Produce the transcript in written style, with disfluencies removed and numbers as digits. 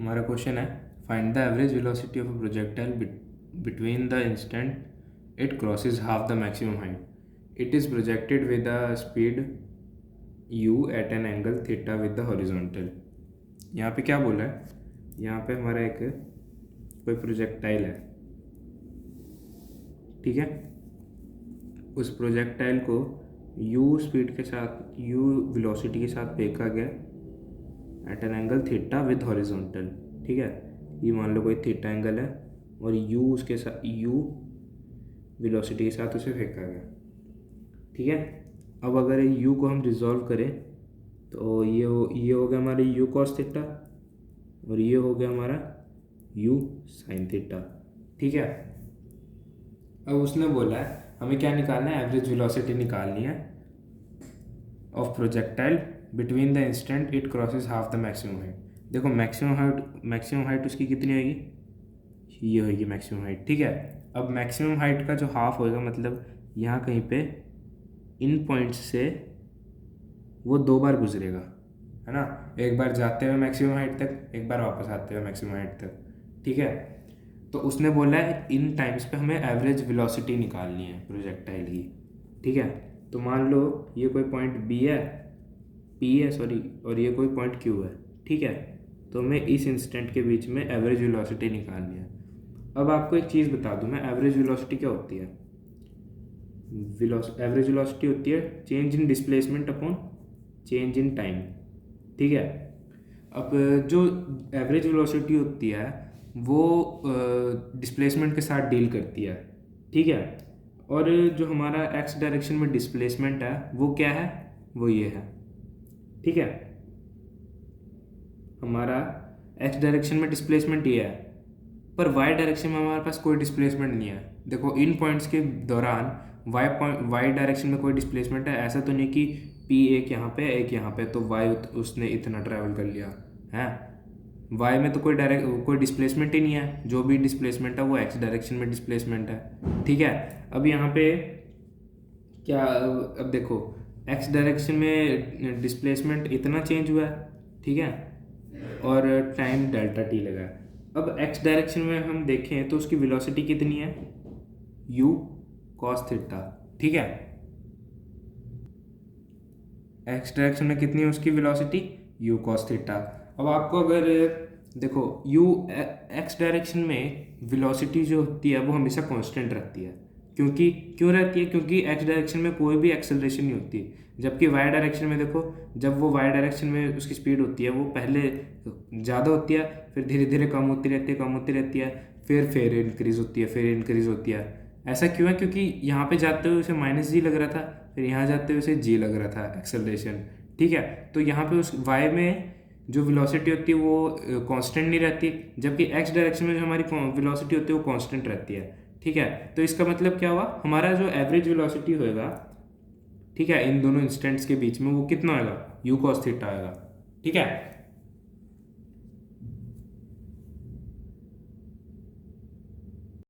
हमारा क्वेश्चन है find the average velocity of a projectile between the instant it crosses half the maximum height it is projected with the speed u at an angle theta with the horizontal. यहाँ पे क्या बोला है, यहाँ पे हमारा एक कोई प्रोजेक्टाइल है, ठीक है। उस प्रोजेक्टाइल को u स्पीड के साथ u वेलोसिटी के साथ फेंका गया at an angle theta with horizontal, ठीक है। ये मान लो कोई थीटा एंगल है और u उसके साथ u वेलोसिटी के साथ उसे फेंका गया, ठीक है। अब अगर u को हम रिजॉल्व करें तो ये हो गया हमारे u cos थीटा और ये हो गया हमारा u sin थीटा, ठीक है। अब उसने बोला है हमें क्या निकालना है, एवरेज वेलोसिटी निकालनी है of projectile between the instant it crosses half the maximum height. देखो मैक्सिमम हाइट उसकी कितनी होगी, ये होगी मैक्सिमम हाइट, ठीक है। अब मैक्सिमम हाइट का जो हाफ होएगा, मतलब यहाँ कहीं पे इन पॉइंट्स से वो दो बार गुजरेगा, है ना। एक बार जाते हुए मैक्सिमम हाइट तक, एक बार वापस आते हुए मैक्सिमम हाइट तक, ठीक है। तो उसने बोला है इन टाइम्स पे हमें एवरेज वेलोसिटी निकालनी है प्रोजेक्टाइल की, ठीक है। तो मान लो ये कोई पॉइंट P है सॉरी, और ये कोई पॉइंट Q है, ठीक है। तो हमें इस इंस्टेंट के बीच में एवरेज वेलोसिटी निकालनी है। अब आपको एक चीज़ बता दूं मैं, एवरेज वेलोसिटी क्या होती है। एवरेज वेलोसिटी होती है change in displacement upon change in time, ठीक है। अब जो एवरेज वेलोसिटी होती है वो डिस्प्लेसमेंट के साथ डील करती है, ठीक है। और जो हमारा एक्स डायरेक्शन में डिस्प्लेसमेंट है वो क्या है, वो ये है, ठीक है। हमारा एक्स डायरेक्शन में डिस्प्लेसमेंट ये है, पर वाई डायरेक्शन में हमारे पास कोई डिस्प्लेसमेंट नहीं है। देखो इन पॉइंट्स के दौरान वाई डायरेक्शन में कोई डिस्प्लेसमेंट है, ऐसा तो नहीं कि पी एक यहाँ पे एक यहाँ पे, तो वाई उसने इतना ट्रैवल कर लिया है। वाई में तो कोई डिस्प्लेसमेंट ही नहीं है, जो भी डिस्प्लेसमेंट है वो एक्स डायरेक्शन में डिस्प्लेसमेंट है, ठीक है। अब यहाँ पे क्या, अब देखो एक्स डायरेक्शन में डिस्प्लेसमेंट इतना चेंज हुआ है, ठीक है, और टाइम डेल्टा टी लगा है। अब एक्स डायरेक्शन में हम देखें तो उसकी वेलोसिटी कितनी है, u cos थीटा, ठीक है। एक्स डायरेक्शन में कितनी है उसकी वेलोसिटी, u cos थीटा। अब आपको अगर देखो एक्स डायरेक्शन में वेलोसिटी जो होती है वो हमेशा कांस्टेंट रहती है, क्यों रहती है, क्योंकि एक्स डायरेक्शन में कोई भी एक्सेलरेशन नहीं होती। जबकि वाई डायरेक्शन में देखो, जब वो वाई डायरेक्शन में उसकी स्पीड होती है वो पहले ज़्यादा होती है, फिर धीरे धीरे कम होती रहती है, फिर इंक्रीज़ होती है, फिर इंक्रीज़ होती है। ऐसा क्यों है, क्योंकि यहाँ पे जाते हुए उसे -g लग रहा था, फिर यहाँ जाते हुए उसे g लग रहा था एक्सेलरेशन, ठीक है। तो यहाँ पे उस वाई में जो वेलोसिटी होती है वो कांस्टेंट नहीं रहती, जबकि एक्स डायरेक्शन में जो हमारी वेलोसिटी होती है वो कांस्टेंट रहती है, ठीक है। तो इसका मतलब क्या हुआ, हमारा जो एवरेज वेलोसिटी होएगा, ठीक है, इन दोनों इंस्टेंट्स के बीच में वो कितना होगा, u cos थीटा आएगा, ठीक है।